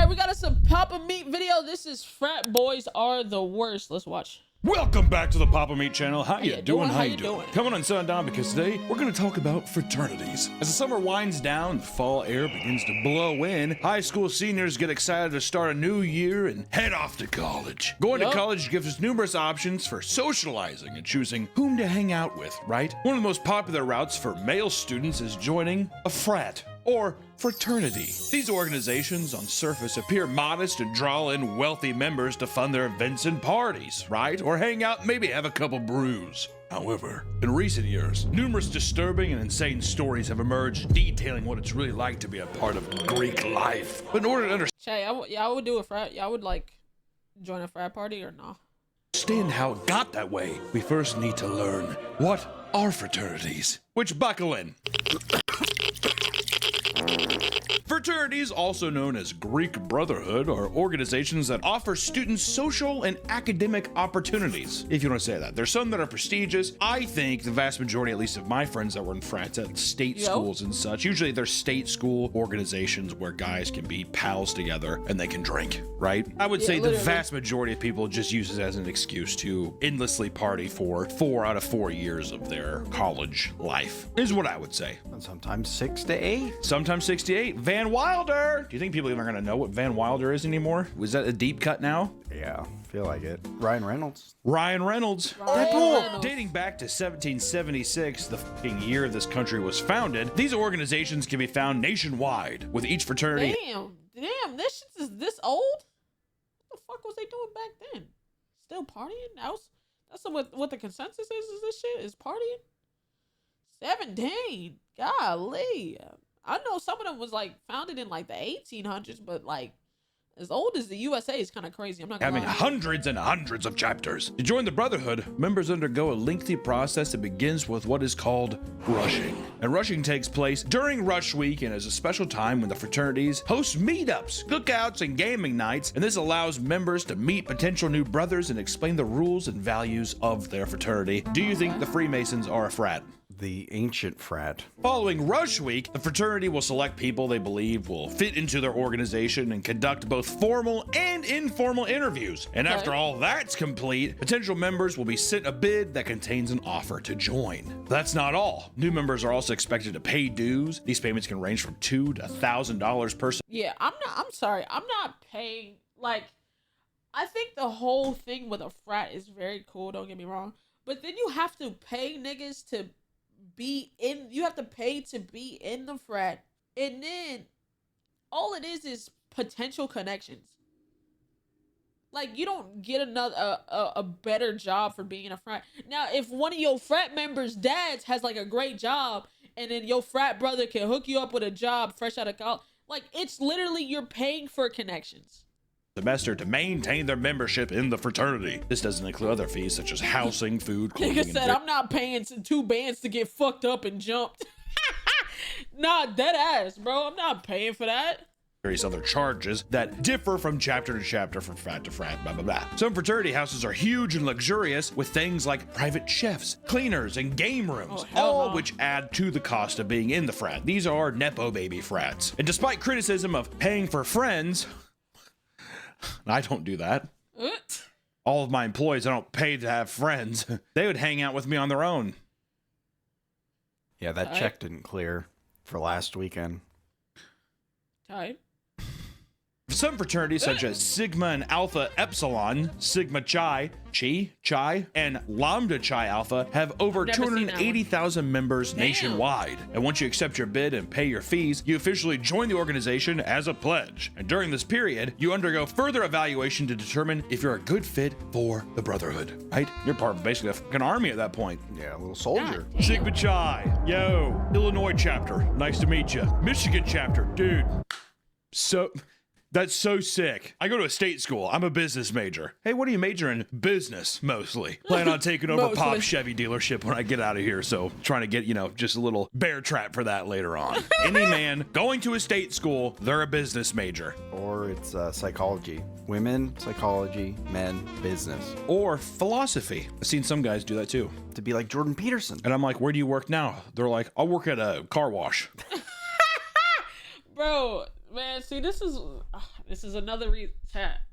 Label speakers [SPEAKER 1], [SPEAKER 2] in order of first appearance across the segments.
[SPEAKER 1] we got us a Papa Meat video. This is Frat Boys Are the Worst. Let's watch.
[SPEAKER 2] Welcome back to the Papa Meat channel. How you doing?
[SPEAKER 1] How you doing?
[SPEAKER 2] Come on sundown, because today we're going to talk about fraternities. As the summer winds down, the fall air begins to blow in. High school seniors get excited to start a new year and head off to college. Going to college gives us numerous options for socializing and choosing whom to hang out with, right? One of the most popular routes for male students is joining a frat or fraternity. These organizations on surface appear modest and draw in wealthy members to fund their events and parties, right? Or hang out and maybe have a couple brews. However, in recent years, numerous disturbing and insane stories have emerged detailing what it's really like to be a part of Greek life. But in order to
[SPEAKER 1] I would do a frat. Y'all would like join a frat party or no?
[SPEAKER 2] understand how it got that way, we first need to learn what are fraternities. Which buckle in. Fraternities, also known as Greek Brotherhood, are organizations that offer students social and academic opportunities, if you want to say that. There's some that are prestigious. I think the vast majority, at least of my friends that were in frats at state schools and such, usually they're state school organizations where guys can be pals together and they can drink, right? I would say the vast majority of people just use it as an excuse to endlessly party for 4 out of 4 years of their college life, is what I would say.
[SPEAKER 3] And sometimes 6 to 8.
[SPEAKER 2] Sometimes 6 to 8. Van Wilder! Do you think people even are going to know what Van Wilder is anymore? Was that a deep cut now?
[SPEAKER 3] Yeah, feel like it. Ryan Reynolds.
[SPEAKER 2] Ryan Reynolds.
[SPEAKER 1] Reynolds.
[SPEAKER 2] Dating back to 1776, the fucking year this country was founded, these organizations can be found nationwide, with each fraternity.
[SPEAKER 1] Damn, this shit is this old? What the fuck was they doing back then? Still partying? That's what the consensus is this shit? Is partying? 17. Golly. I know some of them was like founded in like the 1800s, but like as old as the USA is kind of crazy. I'm not gonna
[SPEAKER 2] Having
[SPEAKER 1] lie.
[SPEAKER 2] hundreds and hundreds of chapters. To join the Brotherhood, members undergo a lengthy process that begins with what is called rushing. And rushing takes place during Rush Week and is a special time when the fraternities host meetups, cookouts, and gaming nights, and this allows members to meet potential new brothers and explain the rules and values of their fraternity. Do you think the Freemasons are a frat?
[SPEAKER 3] The ancient frat.
[SPEAKER 2] Following Rush Week, the fraternity will select people they believe will fit into their organization and conduct both formal and informal interviews. And after all that's complete, potential members will be sent a bid that contains an offer to join. That's not all. New members are also expected to pay dues. These payments can range from $2,000 to $1,000 per semester.
[SPEAKER 1] Yeah, I'm sorry. I'm not paying. Like, I think the whole thing with a frat is very cool. Don't get me wrong. But then you have to pay niggas to be in. You have to pay to be in the frat. And then all it is potential connections. Like, you don't get a better job for being in a frat. Now, if one of your frat members' dads has like a great job, and then your frat brother can hook you up with a job fresh out of college, like, it's literally you're paying for connections.
[SPEAKER 2] Semester to maintain their membership in the fraternity. This doesn't include other fees such as housing, food, clothing,
[SPEAKER 1] Nigga said, I'm not paying 2 bands to get fucked up and jumped. Nah, dead ass, bro. I'm not paying for that.
[SPEAKER 2] various other charges that differ from chapter to chapter, from frat to frat, blah, blah, blah. Some fraternity houses are huge and luxurious with things like private chefs, cleaners, and game rooms, all which add to the cost of being in the frat. These are Nepo baby frats. And despite criticism of paying for friends, I don't do that. All of my employees, I don't pay to have friends. They would hang out with me on their own.
[SPEAKER 3] Yeah, that check didn't clear for last weekend.
[SPEAKER 1] Type.
[SPEAKER 2] Some fraternities such as Sigma and Alpha Epsilon, Sigma Chi, and Lambda Chi Alpha have over 280,000 members nationwide. And once you accept your bid and pay your fees, you officially join the organization as a pledge. And during this period, you undergo further evaluation to determine if you're a good fit for the Brotherhood, right? You're part of basically a fucking army at that point.
[SPEAKER 3] Yeah, a little soldier.
[SPEAKER 2] Sigma Chi, yo, Illinois chapter, nice to meet you. Michigan chapter, dude. So... that's so sick. I go to a state school. I'm a business major. Hey, what do you major in? Business, mostly. Plan on taking over Pop's Chevy dealership when I get out of here. So trying to get, you know, just a little bear trap for that later on. Any man going to a state school, they're a business major.
[SPEAKER 3] Or it's psychology. Women, psychology, men, business.
[SPEAKER 2] Or philosophy. I've seen some guys do that too.
[SPEAKER 3] To be like Jordan Peterson.
[SPEAKER 2] And I'm like, where do you work now? They're like, I'll work at a car wash.
[SPEAKER 1] Bro, Man, see, this is another reason.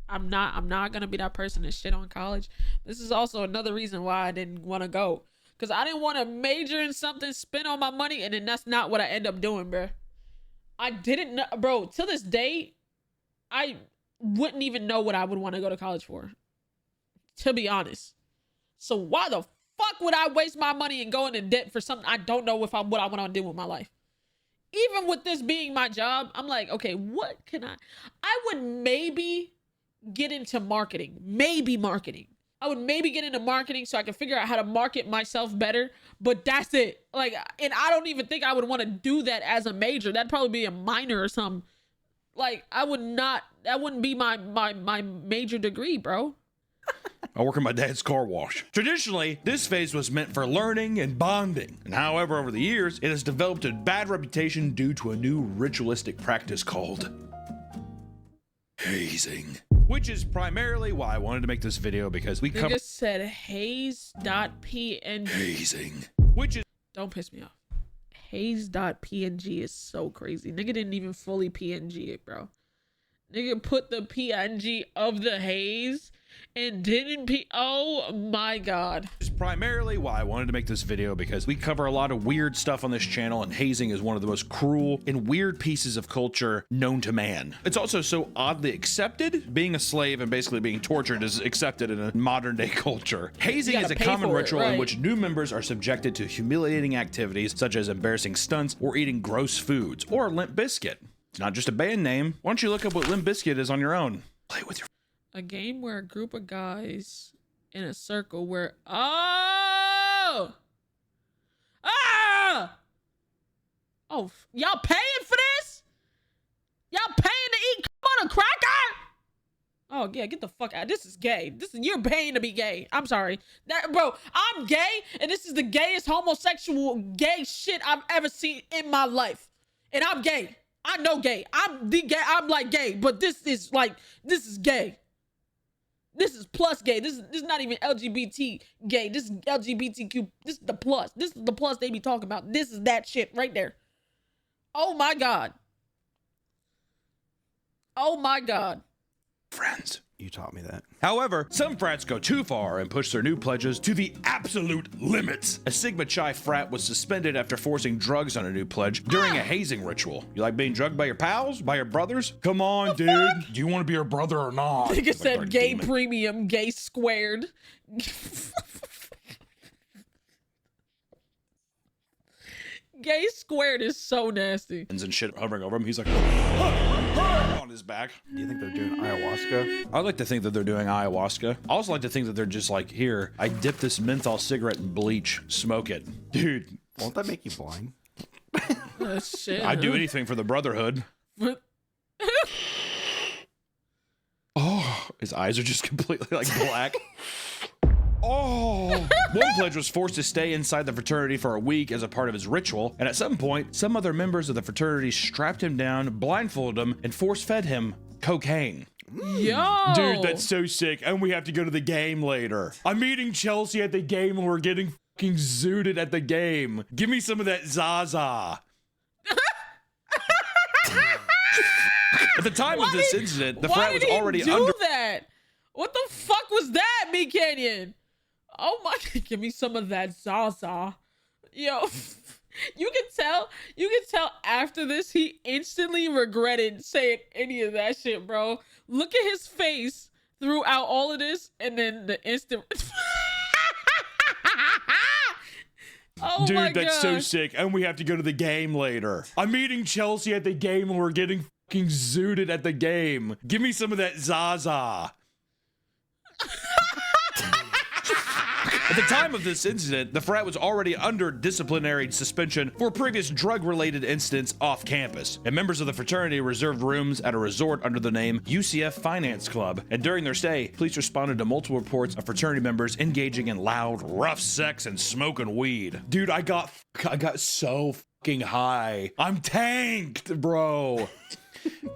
[SPEAKER 1] I'm not gonna be that person to shit on college. This is also another reason why I didn't want to go, because I didn't want to major in something, spend all my money, and then that's not what I end up doing, bro. I didn't know, bro. To this day, I wouldn't even know what I would want to go to college for, to be honest. So why the fuck would I waste my money and go into debt for something I don't know what I want to do with my life? Even with this being my job, I'm like, okay, what can I would maybe get into marketing. Maybe marketing. I would maybe get into marketing so I can figure out how to market myself better, but that's it. Like, and I don't even think I would want to do that as a major. That'd probably be a minor or something. Like, that wouldn't be my major degree, bro.
[SPEAKER 2] I work at my dad's car wash. Traditionally, this phase was meant for learning and bonding. And however, over the years, it has developed a bad reputation due to a new ritualistic practice called hazing. Which is primarily why I wanted to make this video, because we cover—
[SPEAKER 1] just said haze.png.
[SPEAKER 2] hazing. Which is—
[SPEAKER 1] don't piss me off. Haze.png is so crazy. Nigga didn't even fully PNG it, bro. Nigga put the PNG of the haze and didn't oh my god.
[SPEAKER 2] Is primarily why I wanted to make this video, because we cover a lot of weird stuff on this channel, and hazing is one of the most cruel and weird pieces of culture known to man. It's also so oddly accepted. Being a slave and basically being tortured is accepted in a modern day culture. Hazing is a common ritual in which new members are subjected to humiliating activities such as embarrassing stunts or eating gross foods, or Limp Bizkit. It's not just a band name. Why don't you look up what Limp Bizkit is on your own? Play with your—
[SPEAKER 1] a game where a group of guys in a circle where y'all paying for this? Y'all paying to eat on a cracker? Oh yeah, get the fuck out. This is gay. You're paying to be gay. I'm sorry. Bro, I'm gay, and this is the gayest homosexual gay shit I've ever seen in my life. And I'm gay. I know gay. I'm like gay, but this is gay. This is plus gay. This is not even LGBT gay. This is LGBTQ. This is the plus. This is the plus they be talking about. This is that shit right there. Oh my god. Oh my god.
[SPEAKER 3] Friends, you taught me that.
[SPEAKER 2] However, some frats go too far and push their new pledges to the absolute limits. A Sigma Chi frat was suspended after forcing drugs on a new pledge during a hazing ritual. You like being drugged by your pals? By your brothers? Come on, dude.
[SPEAKER 3] Fuck?
[SPEAKER 2] Do you want to be your brother or not?
[SPEAKER 1] Nigga said gay demon. Premium, gay squared. Gay squared is so nasty.
[SPEAKER 2] And shit hovering over him. He's like on his back.
[SPEAKER 3] Do you think they're doing ayahuasca?
[SPEAKER 2] I'd like to think that they're doing ayahuasca. I also like to think that they're just like, here, I dip this menthol cigarette in bleach, smoke it. Dude.
[SPEAKER 3] Won't that make you blind?
[SPEAKER 1] Shit.
[SPEAKER 2] I'd do anything for the brotherhood. Oh, his eyes are just completely like black. Oh, one pledge was forced to stay inside the fraternity for a week as a part of his ritual, and at some point, some other members of the fraternity strapped him down, blindfolded him, and force-fed him cocaine.
[SPEAKER 1] Yo!
[SPEAKER 2] Dude, that's so sick, and we have to go to the game later. I'm meeting Chelsea at the game, and we're getting fucking zooted at the game. Give me some of that Zaza. At the time of this incident, the frat was already under—
[SPEAKER 1] that? What the fuck was that, B Canyon? Oh my, give me some of that Zaza. Yo, you can tell after this, he instantly regretted saying any of that shit, bro. Look at his face throughout all of this, and then the instant. Oh
[SPEAKER 2] dude,
[SPEAKER 1] my
[SPEAKER 2] that's
[SPEAKER 1] God.
[SPEAKER 2] So sick, and we have to go to the game later. I'm meeting Chelsea at the game, and we're getting fucking zooted at the game. Give me some of that Zaza. At the time of this incident, the frat was already under disciplinary suspension for previous drug-related incidents off campus, and members of the fraternity reserved rooms at a resort under the name UCF Finance Club. And during their stay, police responded to multiple reports of fraternity members engaging in loud, rough sex and smoking weed. Dude, I got so fucking high. I'm tanked, bro.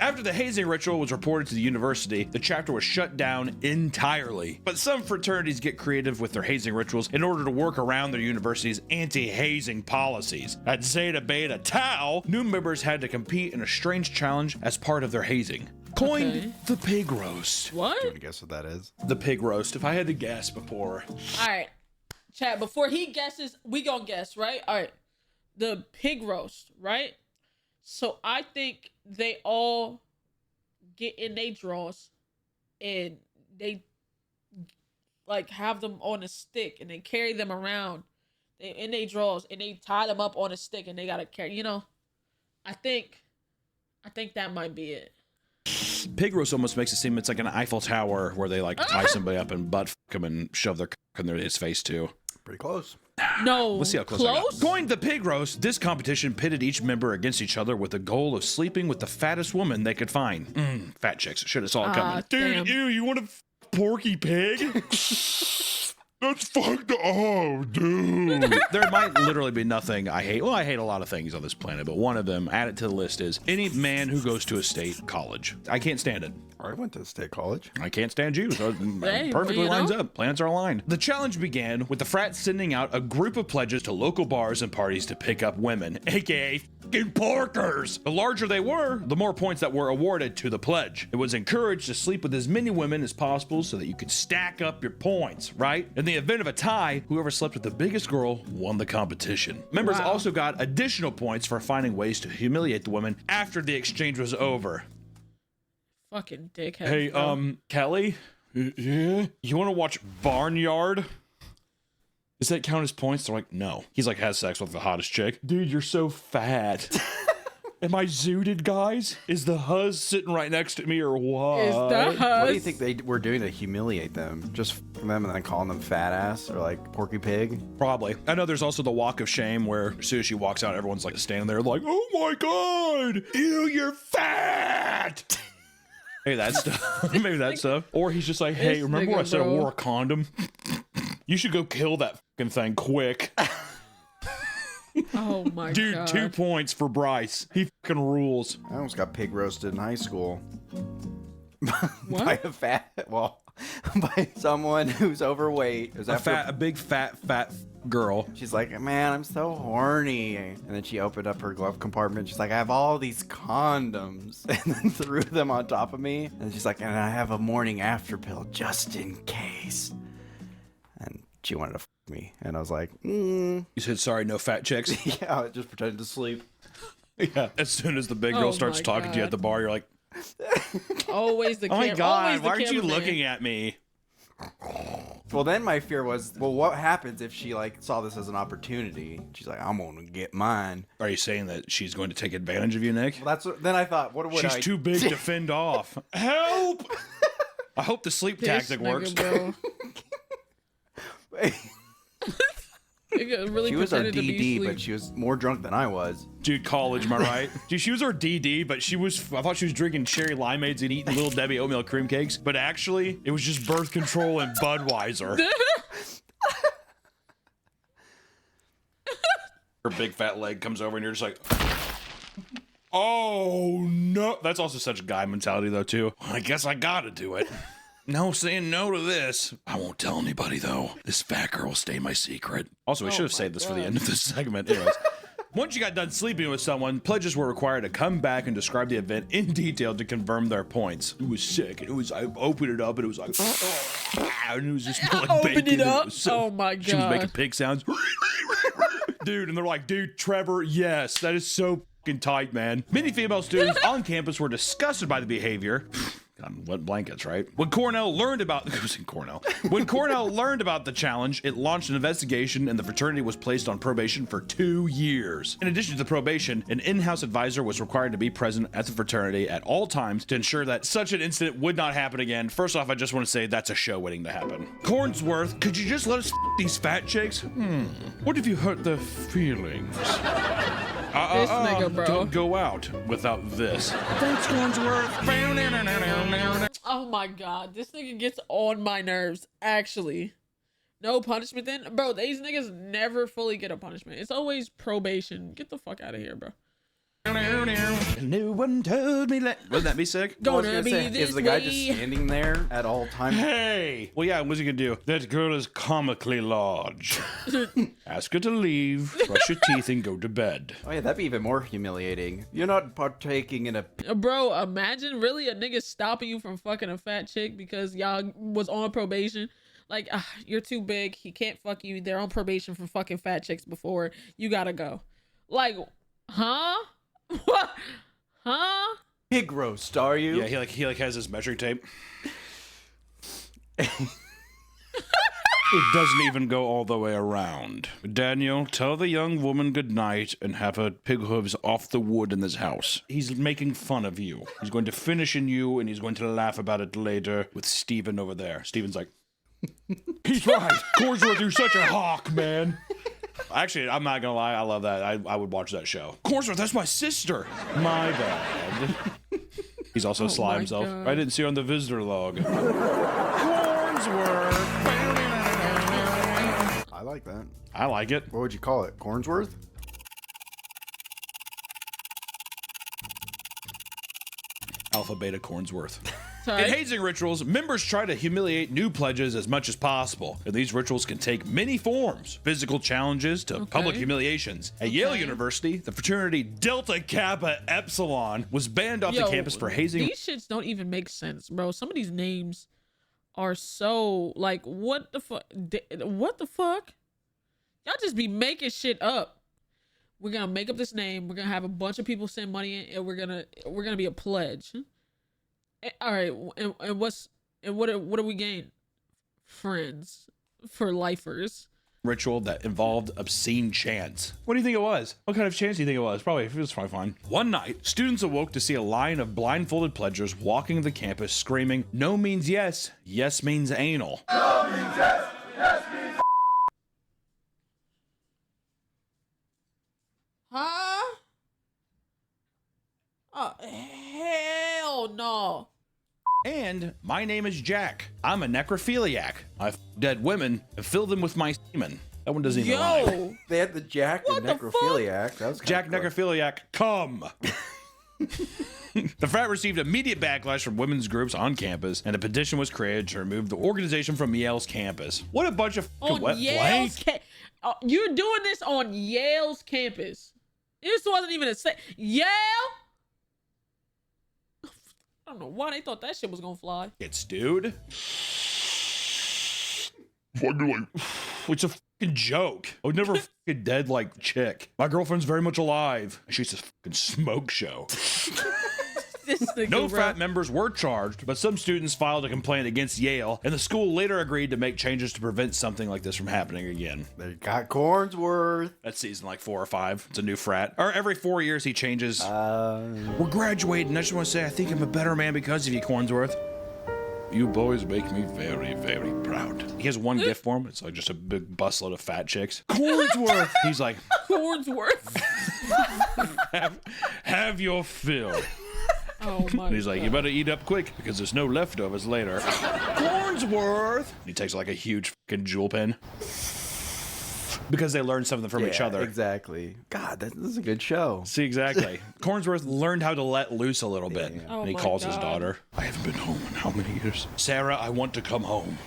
[SPEAKER 2] After the hazing ritual was reported to the university, the chapter was shut down entirely. But some fraternities get creative with their hazing rituals in order to work around their university's anti-hazing policies. At Zeta Beta Tau, new members had to compete in a strange challenge as part of their hazing. Coined the pig roast.
[SPEAKER 1] What?
[SPEAKER 3] Do you want to guess what that is?
[SPEAKER 2] The pig roast. If I had to guess before.
[SPEAKER 1] All right, chat. Before he guesses, we gonna guess, right? All right. The pig roast, right? So I think they all get in their drawers and they like have them on a stick and they carry them around in their drawers and they tie them up on a stick and they gotta carry, you know. I think that might be it.
[SPEAKER 2] Pig roast almost makes it seem it's like an Eiffel Tower where they like tie somebody up and butt fuck him and shove their cock in his face too.
[SPEAKER 3] Pretty close.
[SPEAKER 1] No.
[SPEAKER 2] Let's see how close I got. Coined the pig roast, this competition pitted each member against each other with the goal of sleeping with the fattest woman they could find. Fat chicks. Should have saw it coming.
[SPEAKER 1] Damn.
[SPEAKER 2] Dude, ew, you want a porky pig? That's fucked up, dude. There might literally be nothing I hate. Well, I hate a lot of things on this planet, but one of them, add it to the list, is any man who goes to a state college. I can't stand it.
[SPEAKER 3] I went to state college.
[SPEAKER 2] I can't stand you, so it perfectly lines up. Plans are aligned. The challenge began with the frats sending out a group of pledges to local bars and parties to pick up women, aka fucking porkers. The larger they were, the more points that were awarded to the pledge. It was encouraged to sleep with as many women as possible so that you could stack up your points, right? In the event of a tie, whoever slept with the biggest girl won the competition. Members also got additional points for finding ways to humiliate the women after the exchange was over.
[SPEAKER 1] Fucking dickhead.
[SPEAKER 2] Hey, Kelly? Yeah? You want to watch Barnyard? Does that count as points? They're like, no. He's like, has sex with the hottest chick. Dude, you're so fat. Am I zooted, guys? Is the huzz sitting right next to me or what?
[SPEAKER 1] Is the huzz?
[SPEAKER 3] What do you think they were doing to humiliate them? Just them and then calling them fat ass or like porky pig?
[SPEAKER 2] Probably. I know there's also the walk of shame where as soon as she walks out, everyone's like standing there like, oh my God, ew, you're fat. Maybe that stuff. Maybe that stuff. Or he's just like, hey, remember when I said I wore a condom? You should go kill that fucking thing quick.
[SPEAKER 1] Oh my
[SPEAKER 2] Dude,
[SPEAKER 1] God.
[SPEAKER 2] 2 points for Bryce. He fucking rules.
[SPEAKER 3] I almost got pig roasted in high school.
[SPEAKER 1] What?
[SPEAKER 3] By someone who's overweight. It was
[SPEAKER 2] A big fat girl.
[SPEAKER 3] She's like, man, I'm so horny. And then she opened up her glove compartment. She's like, I have all these condoms. And then threw them on top of me. And she's like, and I have a morning after pill just in case. And she wanted to fuck me. And I was like,
[SPEAKER 2] You said, sorry, no fat chicks?
[SPEAKER 3] yeah, I just pretended to sleep.
[SPEAKER 2] Yeah. As soon as the big girl starts talking to you at the bar, you're like,
[SPEAKER 1] always the
[SPEAKER 2] oh my God, why aren't you
[SPEAKER 1] cameraman.
[SPEAKER 2] looking at me?
[SPEAKER 3] Well, then my fear was, well, what happens if she like saw this as an opportunity? She's like, I'm gonna get mine.
[SPEAKER 2] Are you saying that she's going to take advantage of you, Nick?
[SPEAKER 3] Well, that's what, then I thought, what would
[SPEAKER 2] She's too big to fend off. Help! I hope the sleep tactic works.
[SPEAKER 1] Bro. Really
[SPEAKER 3] She was our
[SPEAKER 1] pretended to be
[SPEAKER 3] DD,
[SPEAKER 1] asleep.
[SPEAKER 3] but she was more drunk than I was.
[SPEAKER 2] Dude, college, am I right? Dude, she was our DD, but I thought she was drinking cherry limeades and eating Little Debbie oatmeal cream cakes, but actually, it was just birth control and Budweiser. Her big fat leg comes over and you're just like, oh no. That's also such a guy mentality though too. I guess I gotta do it. No saying no to this. I won't tell anybody though. This fat girl will stay my secret. Also, we should have saved this for the end of this segment. Anyways. Once you got done sleeping with someone, pledges were required to come back and describe the event in detail to confirm their points. It was sick. I opened it up and it was like, and it was just like
[SPEAKER 1] opened
[SPEAKER 2] bacon.
[SPEAKER 1] it up.
[SPEAKER 2] Was so,
[SPEAKER 1] oh my God.
[SPEAKER 2] She was making pig sounds. Dude, and they're like, dude, Trevor, yes, that is so fucking tight, man. Many female students on campus were disgusted by the behavior. God, wet blankets, right? When Cornell learned about When Cornell learned about the challenge, it launched an investigation and the fraternity was placed on probation for 2 years. In addition to the probation, an in-house advisor was required to be present at the fraternity at all times to ensure that such an incident would not happen again. First off, I just want to say that's a show waiting to happen. Cornsworth, could you just let us these fat chicks? What if you hurt their feelings?
[SPEAKER 1] This nigga, bro.
[SPEAKER 2] Don't go out without this. Thanks, Cornsworth.
[SPEAKER 1] Oh my God, this nigga gets on my nerves. Actually, no punishment. Then, bro, these niggas never fully get a punishment. It's always probation. Get the fuck out of here, bro.
[SPEAKER 2] No one told me. Wouldn't that be sick?
[SPEAKER 3] I was
[SPEAKER 1] Gonna be
[SPEAKER 3] say,
[SPEAKER 1] this
[SPEAKER 3] is the guy just
[SPEAKER 1] way.
[SPEAKER 3] standing there at all times?
[SPEAKER 2] Hey! Well, yeah, what's he gonna do? That girl is comically large. Ask her to leave, brush your teeth, and go to bed.
[SPEAKER 3] Oh yeah, that'd be even more humiliating. You're not partaking in a...
[SPEAKER 1] Bro, imagine really a nigga stopping you from fucking a fat chick because y'all was on probation. Like, you're too big. He can't fuck you. They're on probation for fucking fat chicks before. You gotta go. Like, huh? What? Huh?
[SPEAKER 3] Pig roast, are you?
[SPEAKER 2] Yeah, he has his measuring tape. It doesn't even go all the way around. Daniel, tell the young woman good night and have her pig hooves off the wood in this house. He's making fun of you. He's going to finish in you, and he's going to laugh about it later with Steven over there. Steven's like, he's right. Cornsworth, you're such a hawk, man. Actually, I'm not gonna lie, I love that. I would watch that show. Cornsworth, that's my sister. My bad. He's also Sly himself.
[SPEAKER 1] God.
[SPEAKER 2] I didn't see her on the visitor log. Cornsworth.
[SPEAKER 3] I like that.
[SPEAKER 2] I like it.
[SPEAKER 3] What would you call it? Cornsworth?
[SPEAKER 2] Alpha Beta Cornsworth.
[SPEAKER 1] Sorry.
[SPEAKER 2] In hazing rituals, members try to humiliate new pledges as much as possible. And these rituals can take many forms, physical challenges to public humiliations. At Yale University, the fraternity Delta Kappa Epsilon was banned off the campus for hazing.
[SPEAKER 1] These shits don't even make sense, bro. Some of these names are so like, what the fuck? What the fuck? Y'all just be making shit up. We're gonna make up this name. We're gonna have a bunch of people send money in, and we're gonna be a pledge. All right, and what do we gain? Friends for lifers.
[SPEAKER 2] Ritual that involved obscene chants. What do you think it was? What kind of chants do you think it was? It was probably fine. One night, students awoke to see a line of blindfolded pledgers walking the campus screaming, "No means yes, yes means anal."
[SPEAKER 4] No means yes, yes means...
[SPEAKER 1] Huh? Oh, hell no.
[SPEAKER 2] And my name is Jack. I'm a necrophiliac. I f dead women and fill them with my semen. That one doesn't even rhyme.
[SPEAKER 1] Yo.
[SPEAKER 3] They had the Jack
[SPEAKER 1] What
[SPEAKER 3] and
[SPEAKER 1] the
[SPEAKER 3] necrophiliac. That was
[SPEAKER 2] Jack
[SPEAKER 3] cool.
[SPEAKER 2] necrophiliac, come. The frat received immediate backlash from women's groups on campus, and a petition was created to remove the organization from Yale's campus. What a bunch of
[SPEAKER 1] On
[SPEAKER 2] wet
[SPEAKER 1] Yale's
[SPEAKER 2] blank.
[SPEAKER 1] you're doing this on Yale's campus. This wasn't even a say. Yale? I don't know why they thought that shit was gonna fly.
[SPEAKER 2] It's dude. It's a fucking joke. I would never fucking dead like chick. My girlfriend's very much alive. She's a fucking smoke show.
[SPEAKER 1] This nigga,
[SPEAKER 2] No
[SPEAKER 1] bro.
[SPEAKER 2] frat members were charged, but some students filed a complaint against Yale, and the school later agreed to make changes to prevent something like this from happening again.
[SPEAKER 3] They got Cornsworth.
[SPEAKER 2] That's season like 4 or 5. It's a new frat. Or every 4 years he changes.
[SPEAKER 3] Uh,
[SPEAKER 2] We're graduating. I just want to say I think I'm a better man because of you, Cornsworth. You boys make me very, very proud. He has one gift for him. It's like just a big busload of fat chicks. Cornsworth! He's like,
[SPEAKER 1] Cornsworth.
[SPEAKER 2] have your fill.
[SPEAKER 1] Oh my
[SPEAKER 2] And he's like, you better eat up quick because there's no leftovers later. Cornsworth! He takes like a huge fucking jewel pen. Because they learned something from each other.
[SPEAKER 3] Exactly. God, this is a good show.
[SPEAKER 2] See, exactly. Cornsworth learned how to let loose a little bit.
[SPEAKER 3] Yeah.
[SPEAKER 1] Oh
[SPEAKER 2] And he
[SPEAKER 1] my
[SPEAKER 2] calls his
[SPEAKER 1] God.
[SPEAKER 2] daughter. I haven't been home in how many years? Sarah, I want to come home.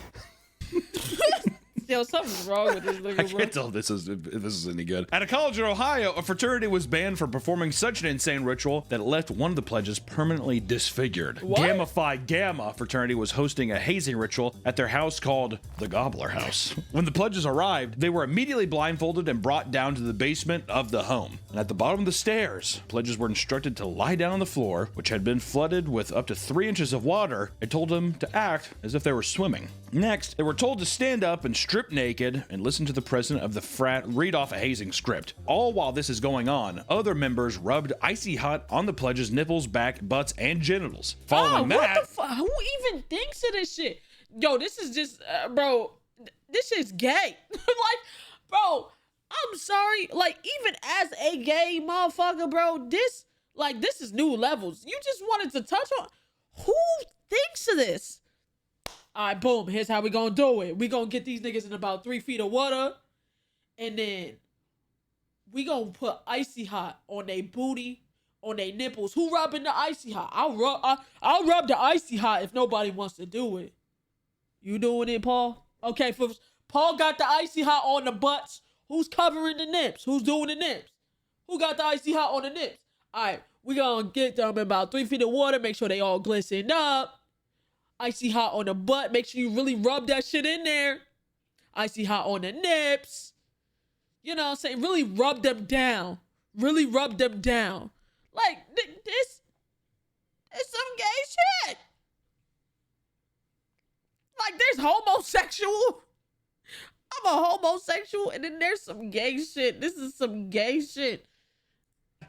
[SPEAKER 1] Yo, something's wrong with this
[SPEAKER 2] I
[SPEAKER 1] nigga, bro.
[SPEAKER 2] can't tell if this is any good. At a college in Ohio, a fraternity was banned for performing such an insane ritual that it left one of the pledges permanently disfigured.
[SPEAKER 1] What?
[SPEAKER 2] Gamma Phi Gamma fraternity was hosting a hazing ritual at their house called the Gobbler House. When the pledges arrived, they were immediately blindfolded and brought down to the basement of the home. And at the bottom of the stairs, pledges were instructed to lie down on the floor, which had been flooded with up to 3 inches of water, and told them to act as if they were swimming. Next, they were told to stand up and strip naked and listen to the president of the frat read off a hazing script. All while this is going on, other members rubbed icy hot on the pledges' nipples, back, butts, and genitals. Following
[SPEAKER 1] What
[SPEAKER 2] that,
[SPEAKER 1] the fuck? Who even thinks of this shit? Yo, this is just, bro, this shit's gay. Like, bro, I'm sorry. Like, even as a gay motherfucker, bro, this is new levels. You just wanted to touch on. Who thinks of this? All right, boom. Here's how we gonna do it. We gonna get these niggas in about 3 feet of water, and then we gonna put icy hot on their booty. on their nipples. Who rubbing the icy hot? I'll rub the icy hot if nobody wants to do it. You doing it, Paul? Okay, Paul got the icy hot on the butts. Who's covering the nips? Who's doing the nips? Who got the icy hot on the nips? All right, we gonna get them in about 3 feet of water. Make sure they all glisten up. Icy hot on the butt. Make sure you really rub that shit in there. Icy hot on the nips. You know what I'm saying? Really rub them down. Really rub them down. Like, this is some gay shit. Like, there's homosexual. I'm a homosexual, and then there's some gay shit. This is some gay shit.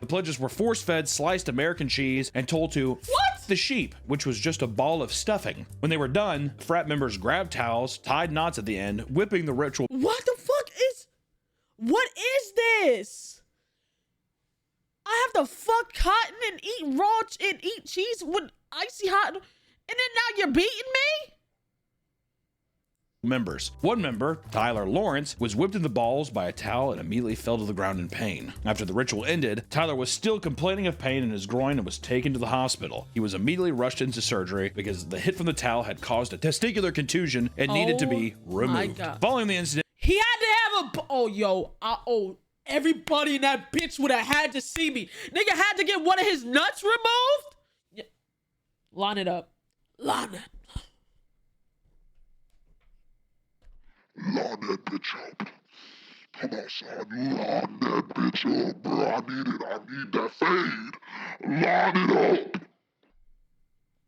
[SPEAKER 2] The pledges were force-fed sliced American cheese and told to
[SPEAKER 1] What?
[SPEAKER 2] the sheep, which was just a ball of stuffing. When they were done, frat members grabbed towels, tied knots at the end, whipping the ritual.
[SPEAKER 1] What is this? I have to fuck cotton and eat raw and eat cheese with icy hot, and then now you're beating me?
[SPEAKER 2] Members. One member, Tyler Lawrence, was whipped in the balls by a towel and immediately fell to the ground in pain. After the ritual ended, Tyler was still complaining of pain in his groin and was taken to the hospital. He was immediately rushed into surgery because the hit from the towel had caused a testicular contusion and needed to be removed. Following the incident,
[SPEAKER 1] He had to have everybody in that bitch would have had to see me. Nigga had to get one of his nuts removed? Yeah. Line it up. Line it.
[SPEAKER 4] Line that bitch up. Come on, son. Line that bitch up, bro. I need it. I need that fade. Line it up.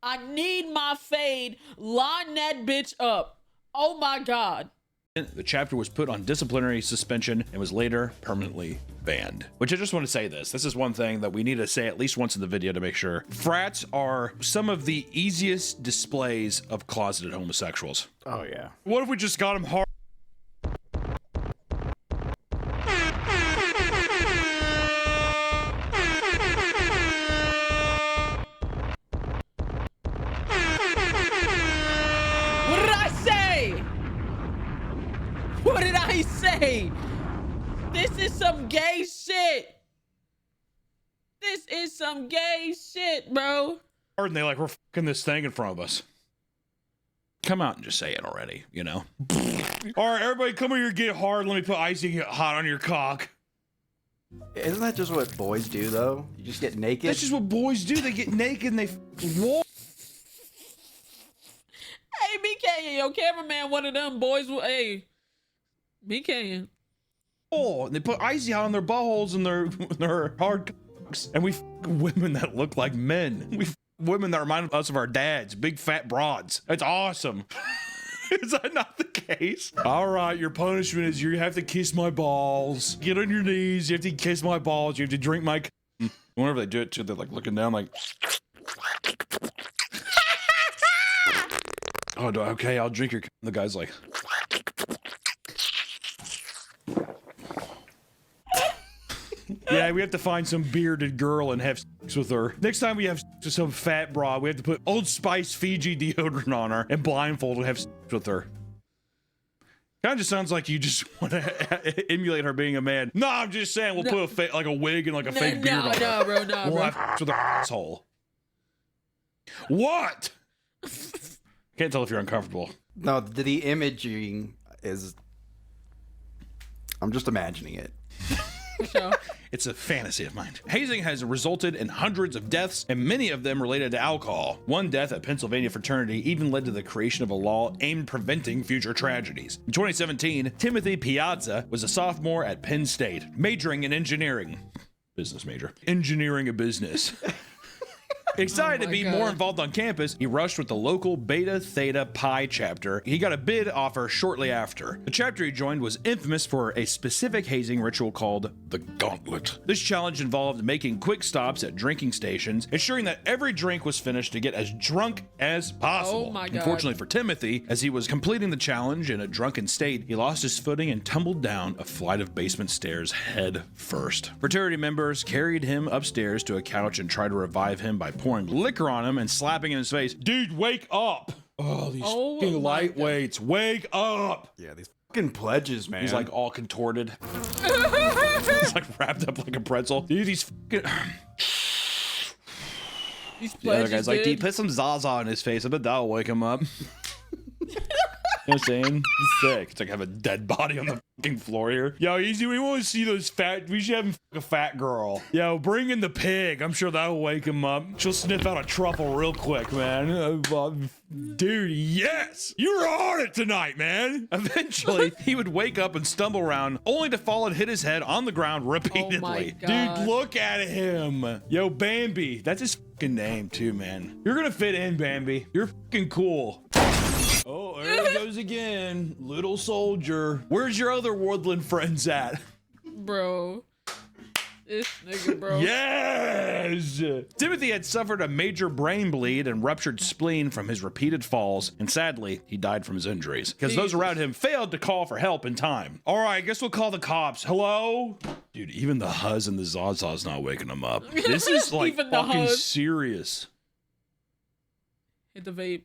[SPEAKER 1] I need my fade. Line that bitch up. Oh my God.
[SPEAKER 2] the chapter was put on disciplinary suspension and was later permanently banned. Which I just want to say this. This is one thing that we need to say at least once in the video to make sure. Frats are some of the easiest displays of closeted homosexuals.
[SPEAKER 3] Oh, yeah.
[SPEAKER 2] What if we just got them hard?
[SPEAKER 1] What did I say? This is some gay shit. This is some gay shit, bro.
[SPEAKER 2] And they like, we're fucking this thing in front of us. Come out and just say it already, you know? All right, everybody come here, get hard. Let me put icy hot on your cock.
[SPEAKER 3] Isn't that just what boys do, though? You just get naked?
[SPEAKER 2] That's just what boys do. They get naked and they walk.
[SPEAKER 1] Hey, BK, yo, cameraman, one of them boys. Hey, BK.
[SPEAKER 2] Oh, and they put icy hot on their buttholes and their hard cocks. And we f women that look like men. We f women that remind us of our dads, big fat broads. That's awesome. Is that not the case? All right, your punishment is you have to kiss my balls. Get on your knees. You have to kiss my balls. You have to drink my. Whenever they do it too, they're like looking down, like. Oh, okay, I'll drink your. The guy's like. Yeah, we have to find some bearded girl and have sex with her. Next time we have sex with some fat broad, we have to put Old Spice Fiji deodorant on her and blindfold and have sex with her. Kind of just sounds like you just want to emulate her being a man. No, I'm just saying we'll put like a wig and like a fake beard on her.
[SPEAKER 1] No, bro, no,
[SPEAKER 2] We'll
[SPEAKER 1] bro.
[SPEAKER 2] have sex with her asshole. What? Can't tell if you're uncomfortable.
[SPEAKER 3] No, the imaging is... I'm just imagining it.
[SPEAKER 1] So.
[SPEAKER 2] It's a fantasy of mine. Hazing has resulted in hundreds of deaths, and many of them related to alcohol. One death at Pennsylvania Fraternity even led to the creation of a law aimed at preventing future tragedies. In 2017, Timothy Piazza was a sophomore at Penn State, majoring in engineering. Business major. Engineering a business. Excited to be more involved on campus, he rushed with the local Beta Theta Pi chapter. He got a bid offer shortly after. The chapter he joined was infamous for a specific hazing ritual called the Gauntlet. This challenge involved making quick stops at drinking stations, ensuring that every drink was finished to get as drunk as possible.
[SPEAKER 1] Oh my God.
[SPEAKER 2] Unfortunately for Timothy, as he was completing the challenge in a drunken state, he lost his footing and tumbled down a flight of basement stairs head first. Fraternity members carried him upstairs to a couch and tried to revive him by pouring liquor on him and slapping in his face. Dude, wake up! Oh, these fucking lightweights, wake up!
[SPEAKER 3] Yeah, these fucking pledges, man.
[SPEAKER 2] He's like all contorted. He's like wrapped up like a pretzel. Dude, these fucking...
[SPEAKER 1] These
[SPEAKER 2] The other
[SPEAKER 1] pledges,
[SPEAKER 2] guy's like,
[SPEAKER 1] dude.
[SPEAKER 2] "D, put some Zaza on his face. I bet that'll wake him up." You know what I'm saying? It's sick. It's like I have a dead body on the fucking floor here. Yo, easy. We want to see those fat. We should have him fuck a fat girl. Yo, bring in the pig. I'm sure that'll wake him up. She'll sniff out a truffle real quick, man. Dude, yes. You're on it tonight, man. Eventually, he would wake up and stumble around, only to fall and hit his head on the ground repeatedly.
[SPEAKER 1] Oh my
[SPEAKER 2] Dude,
[SPEAKER 1] God.
[SPEAKER 2] look at him. Yo, Bambi. That's his fucking name, too, man. You're gonna fit in, Bambi. You're fucking cool. Oh, there it goes again. Little soldier. Where's your other woodland friends at?
[SPEAKER 1] Bro. This nigga, bro.
[SPEAKER 2] Yes! Timothy had suffered a major brain bleed and ruptured spleen from his repeated falls, and sadly, he died from his injuries because those around him failed to call for help in time. All right, I guess we'll call the cops. Hello? Dude, even the Huzz and the Zaza's not waking him up. This is like
[SPEAKER 1] Even the
[SPEAKER 2] fucking
[SPEAKER 1] Huzz.
[SPEAKER 2] serious.
[SPEAKER 1] Hit the vape.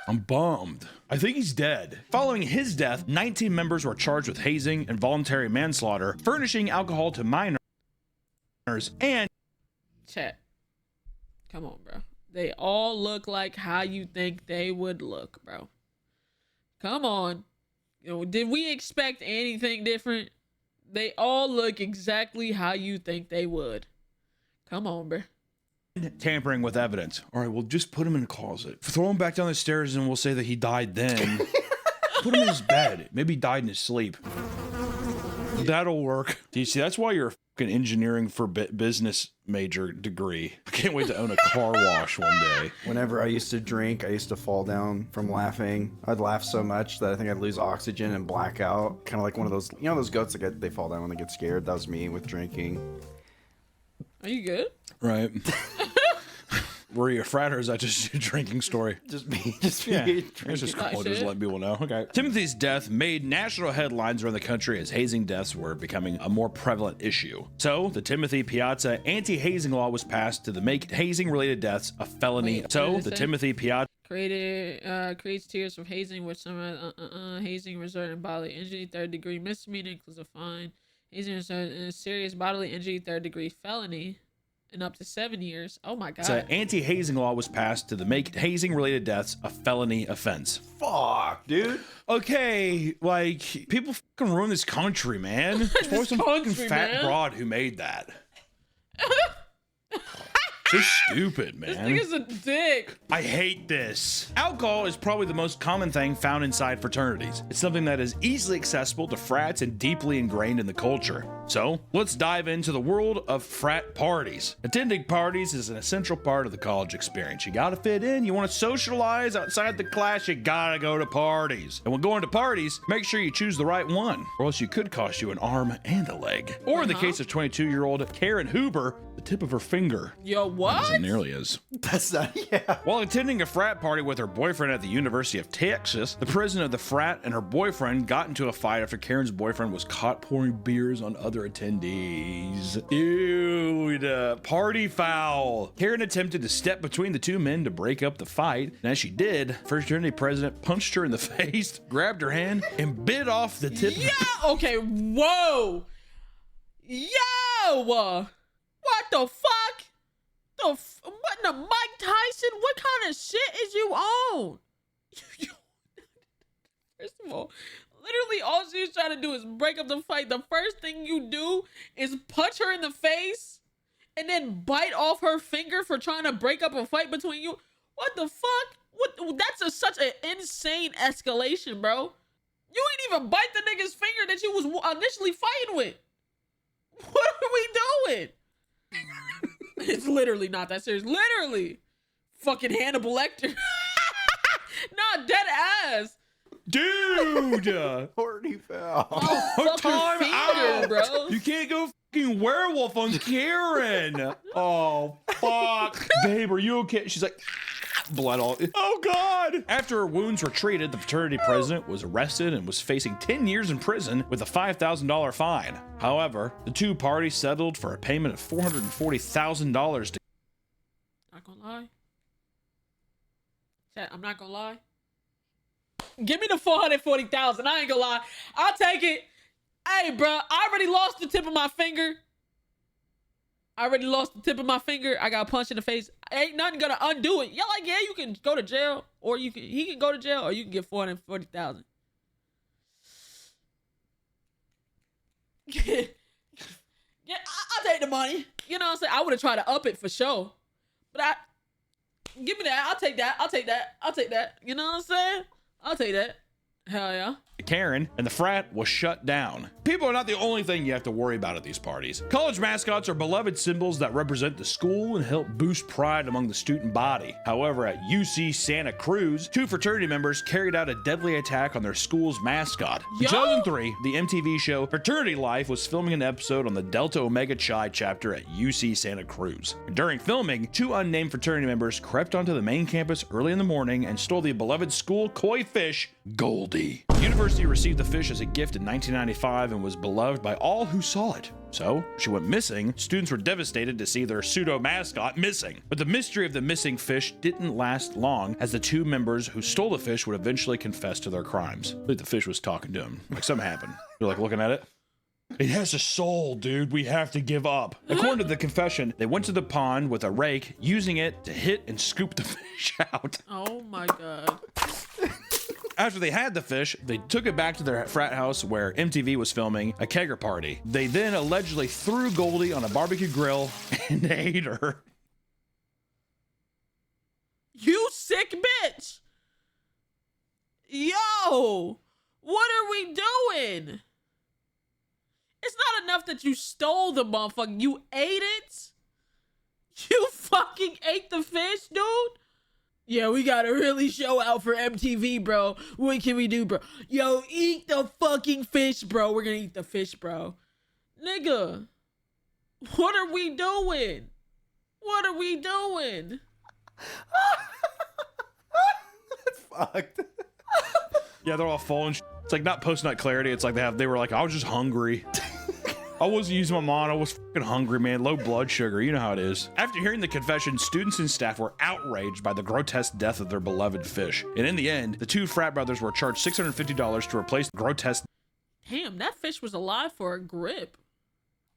[SPEAKER 2] I'm bummed. I think he's dead. Following his death, 19 members were charged with hazing and voluntary manslaughter, furnishing alcohol to minors, and
[SPEAKER 1] Chat. Come on, bro. They all look like how you think they would look, bro. Come on. You know, did we expect anything different? They all look exactly how you think they would. Come on, bro.
[SPEAKER 2] tampering with evidence. All right, well, just put him in a closet. Throw him back down the stairs and we'll say that he died then. Put him in his bed. Maybe he died in his sleep. That'll work. Do you see? That's why you're a fucking engineering for business major degree. I can't wait to own a car wash one day.
[SPEAKER 3] Whenever I used to drink, I used to fall down from laughing. I'd laugh so much that I think I'd lose oxygen and black out. Kind of like one of those, you know, those goats that they fall down when they get scared. That was me with drinking.
[SPEAKER 1] Are you good?
[SPEAKER 2] Right. Were you a frat or is that just your drinking story?
[SPEAKER 3] Just me
[SPEAKER 2] It's
[SPEAKER 3] drinking.
[SPEAKER 2] just
[SPEAKER 1] Oh,
[SPEAKER 2] cool. Just
[SPEAKER 1] shit.
[SPEAKER 2] let people know. Okay. Timothy's death made national headlines around the country as hazing deaths were becoming a more prevalent issue. So, the Timothy Piazza anti-hazing law was passed to make hazing-related deaths a felony.
[SPEAKER 1] Wait, what
[SPEAKER 2] So,
[SPEAKER 1] did it
[SPEAKER 2] the
[SPEAKER 1] say?
[SPEAKER 2] Timothy Piazza
[SPEAKER 1] Creates tiers from hazing, which some hazing result in bodily injury, third degree misdemeanor includes a fine. Hazing result in a serious bodily injury, third degree felony, and up to 7 years. Oh my god!
[SPEAKER 2] anti-hazing law was passed to make hazing-related deaths a felony offense.
[SPEAKER 3] Fuck, dude.
[SPEAKER 2] Okay, like people fucking ruin this country, man. There's probably some fucking
[SPEAKER 1] country,
[SPEAKER 2] fat
[SPEAKER 1] man.
[SPEAKER 2] broad who made that. So stupid,
[SPEAKER 1] This
[SPEAKER 2] man.
[SPEAKER 1] nigga's a dick.
[SPEAKER 2] I hate this. Alcohol is probably the most common thing found inside fraternities. It's something that is easily accessible to frats and deeply ingrained in the culture. So, let's dive into the world of frat parties. Attending parties is an essential part of the college experience. You gotta fit in, you wanna socialize outside the class, you gotta go to parties. And when going to parties, make sure you choose the right one, or else you could cost you an arm and a leg. Or in the case of 22-year-old Karen Huber, the tip of her finger.
[SPEAKER 1] Yo, what?
[SPEAKER 2] Isn't nearly as.
[SPEAKER 3] That's not, yeah.
[SPEAKER 2] While attending a frat party with her boyfriend at the University of Texas, the president of the frat and her boyfriend got into a fight after Karen's boyfriend was caught pouring beers on other attendees. Dude, party foul. Karen attempted to step between the two men to break up the fight, and as she did, fraternity president punched her in the face, grabbed her hand, and bit off the tip.
[SPEAKER 1] Yeah. Okay. Whoa. Yo. What the fuck? What the Mike Tyson? What kind of shit is you on? First of all, literally all she was trying to do is break up the fight. The first thing you do is punch her in the face and then bite off her finger for trying to break up a fight between you. What the fuck? What? That's such an insane escalation, bro. You ain't even bite the nigga's finger that you was initially fighting with. What are we doing? It's literally not that serious. Literally. Fucking Hannibal Lecter. Nah, dead ass.
[SPEAKER 2] Dude!
[SPEAKER 3] Party foul.
[SPEAKER 1] Oh, fuck
[SPEAKER 2] Time
[SPEAKER 1] her finger,
[SPEAKER 2] out.
[SPEAKER 1] bro.
[SPEAKER 2] You can't go fucking werewolf on Karen. Oh, fuck. Babe, are you okay? She's like, blood all. Oh, God. After her wounds were treated, the fraternity president was arrested and was facing 10 years in prison with a $5,000 fine. However, the two parties settled for a payment of $440,000 to.
[SPEAKER 1] Not gonna lie. Chat, I'm not gonna lie. Give me the 440,000. I ain't gonna lie. I'll take it. Hey, bro, I already lost the tip of my finger. I got punched in the face. Ain't nothing gonna undo it. Yeah, like, yeah, you can go to jail, or he can go to jail, or you can get 440,000. Yeah, I'll take the money. You know what I'm saying? I would have tried to up it for sure. But give me that. I'll take that. You know what I'm saying? I'll take that. Hell yeah.
[SPEAKER 2] Karen, and the frat was shut down. People are not the only thing you have to worry about at these parties. College mascots are beloved symbols that represent the school and help boost pride among the student body. However, at UC Santa Cruz, 2 fraternity members carried out a deadly attack on their school's mascot. In 2003, the MTV show Fraternity Life was filming an episode on the Delta Omega Chi chapter at UC Santa Cruz. During filming, 2 unnamed fraternity members crept onto the main campus early in the morning and stole the beloved school koi fish, Goldie. The university received the fish as a gift in 1995 and was beloved by all who saw it. So, she went missing. Students were devastated to see their pseudo mascot missing. But the mystery of the missing fish didn't last long, as the 2 members who stole the fish would eventually confess to their crimes. Like the fish was talking to him. Like something happened. They're like looking at it. It has a soul, dude. We have to give up. According to the confession, they went to the pond with a rake, using it to hit and scoop the fish out.
[SPEAKER 1] Oh my God.
[SPEAKER 2] After they had the fish, they took it back to their frat house where MTV was filming a kegger party. They then allegedly threw Goldie on a barbecue grill and ate her.
[SPEAKER 1] You sick bitch. Yo, what are we doing? It's not enough that you stole the motherfucker. You ate it? You fucking ate the fish, dude? Yeah, we gotta really show out for MTV, bro. What can we do, bro? Yo, eat the fucking fish, bro. We're gonna eat the fish, bro. Nigga, what are we doing? What are we doing?
[SPEAKER 3] That's fucked.
[SPEAKER 2] Yeah, they're all full and it's like not post-nut clarity. It's like they were like, I was just hungry. I wasn't using my mind. I was fucking hungry, man. Low blood sugar. You know how it is. After hearing the confession, students and staff were outraged by the grotesque death of their beloved fish. And in the end, the 2 frat brothers were charged $650 to replace the grotesque
[SPEAKER 1] Damn, that fish was alive for a grip.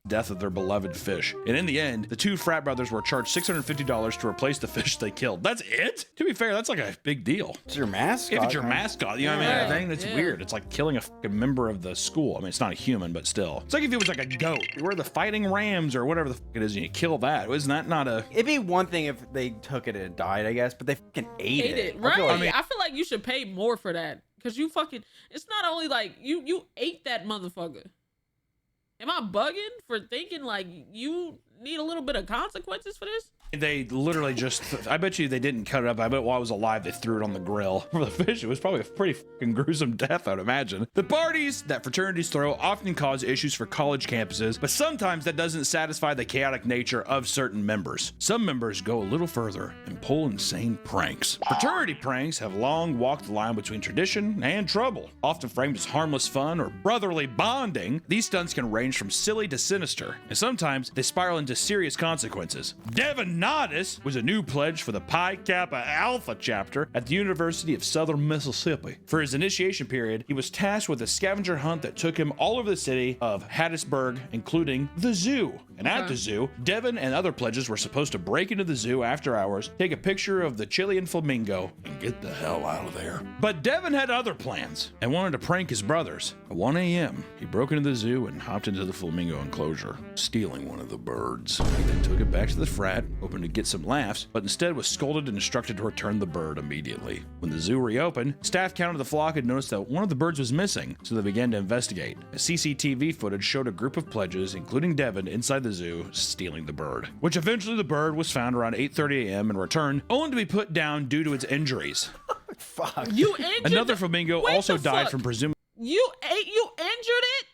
[SPEAKER 2] death of their beloved fish. And in the end, the 2 frat brothers were charged $650 to replace the fish they killed. That's it? To be fair, that's like a big deal.
[SPEAKER 3] It's your mascot.
[SPEAKER 2] If it's your mascot, you know what I mean?
[SPEAKER 1] Yeah,
[SPEAKER 2] I think that's weird. It's like killing a fucking member of the school. I mean, it's not a human, but still. It's like if it was like a goat. We're the fighting rams or whatever the fuck it is, and you kill that. Isn't that not a...
[SPEAKER 3] It'd be one thing if they took it and it died, I guess, but they fucking ate it.
[SPEAKER 1] Right.
[SPEAKER 3] I
[SPEAKER 1] I feel like you should pay more for that. Because you fucking... It's not only like... You ate that motherfucker. Am I bugging for thinking like you need a little bit of consequences for this?
[SPEAKER 2] They literally just... I bet you they didn't cut it up. I bet while it was alive, they threw it on the grill. For the fish, it was probably a pretty fucking gruesome death, I'd imagine. The parties that fraternities throw often cause issues for college campuses, but sometimes that doesn't satisfy the chaotic nature of certain members. Some members go a little further and pull insane pranks. Fraternity pranks have long walked the line between tradition and trouble. Often framed as harmless fun or brotherly bonding, these stunts can range from silly to sinister, and sometimes they spiral into serious consequences. Devin Nodis was a new pledge for the Pi Kappa Alpha chapter at the University of Southern Mississippi. For his initiation period, he was tasked with a scavenger hunt that took him all over the city of Hattiesburg, including the zoo. And at the zoo, Devin and other pledges were supposed to break into the zoo after hours, take a picture of the Chilean flamingo, and get the hell out of there. But Devin had other plans and wanted to prank his brothers. At 1 a.m., he broke into the zoo and hopped into the flamingo enclosure, stealing one of the birds. He then took it back to the frat, hoping to get some laughs, but instead was scolded and instructed to return the bird immediately. When the zoo reopened, staff counted the flock and noticed that one of the birds was missing, so they began to investigate. A CCTV footage showed a group of pledges, including Devin, inside the zoo, stealing the bird. Which eventually the bird was found around 8:30 a.m. and returned, only to be put down due to its injuries.
[SPEAKER 3] Fuck.
[SPEAKER 1] You injured
[SPEAKER 2] Another flamingo
[SPEAKER 1] Wait
[SPEAKER 2] also
[SPEAKER 1] the
[SPEAKER 2] died
[SPEAKER 1] fuck?
[SPEAKER 2] from presumably...
[SPEAKER 1] You injured it?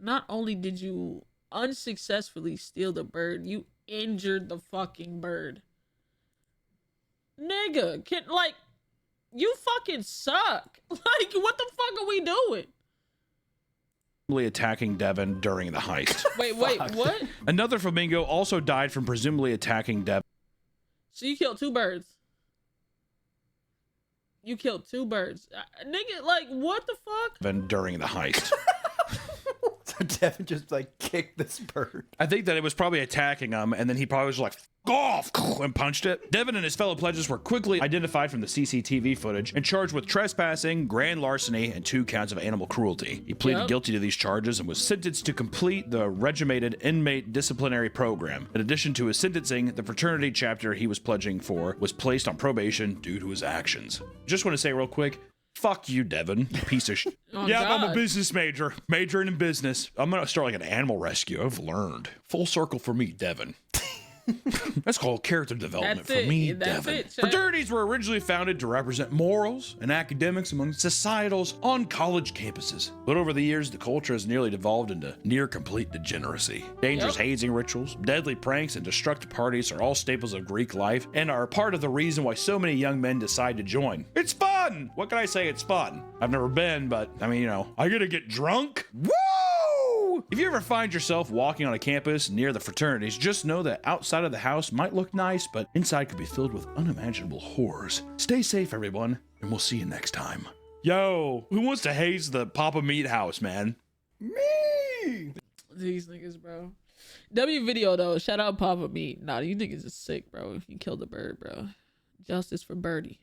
[SPEAKER 1] Not only did you unsuccessfully steal the bird, you injured the fucking bird. Nigga, you fucking suck. Like, what the fuck are we doing?
[SPEAKER 2] attacking Devin during the heist.
[SPEAKER 1] Wait, what?
[SPEAKER 2] Another flamingo also died from presumably attacking Devin.
[SPEAKER 1] So you killed 2 birds. You killed 2 birds. Nigga, like, what the fuck?
[SPEAKER 2] Then during the heist.
[SPEAKER 3] So Devin just like kicked this bird.
[SPEAKER 2] I think that it was probably attacking him, and then he probably was like, "F off," and punched it. Devin and his fellow pledges were quickly identified from the CCTV footage and charged with trespassing, grand larceny, and 2 counts of animal cruelty. He pleaded guilty to these charges and was sentenced to complete the regimented inmate disciplinary program. In addition to his sentencing, the fraternity chapter he was pledging for was placed on probation due to his actions. Just want to say real quick, fuck you, Devin, you piece of shit.
[SPEAKER 1] Oh,
[SPEAKER 2] yeah,
[SPEAKER 1] God.
[SPEAKER 2] I'm a business major, majoring in business. I'm gonna start like an animal rescue. I've learned. Full circle for me, Devin. That's called character development for me, Devin. Fraternities were originally founded to represent morals and academics among societals on college campuses. But over the years, the culture has nearly devolved into near complete degeneracy. Dangerous hazing rituals, deadly pranks, and destructive parties are all staples of Greek life and are part of the reason why so many young men decide to join. It's fun! What can I say? It's fun. I've never been, but I mean, you know, I get to get drunk? Woo! If you ever find yourself walking on a campus near the fraternities, just know that outside of the house might look nice, but inside could be filled with unimaginable horrors. Stay safe, everyone, and we'll see you next time. Yo, who wants to haze the Papa Meat house, man?
[SPEAKER 3] Me!
[SPEAKER 1] These niggas, bro. W video, though. Shout out Papa Meat. Nah, you niggas is sick, bro. You killed a bird, bro. Justice for Birdie.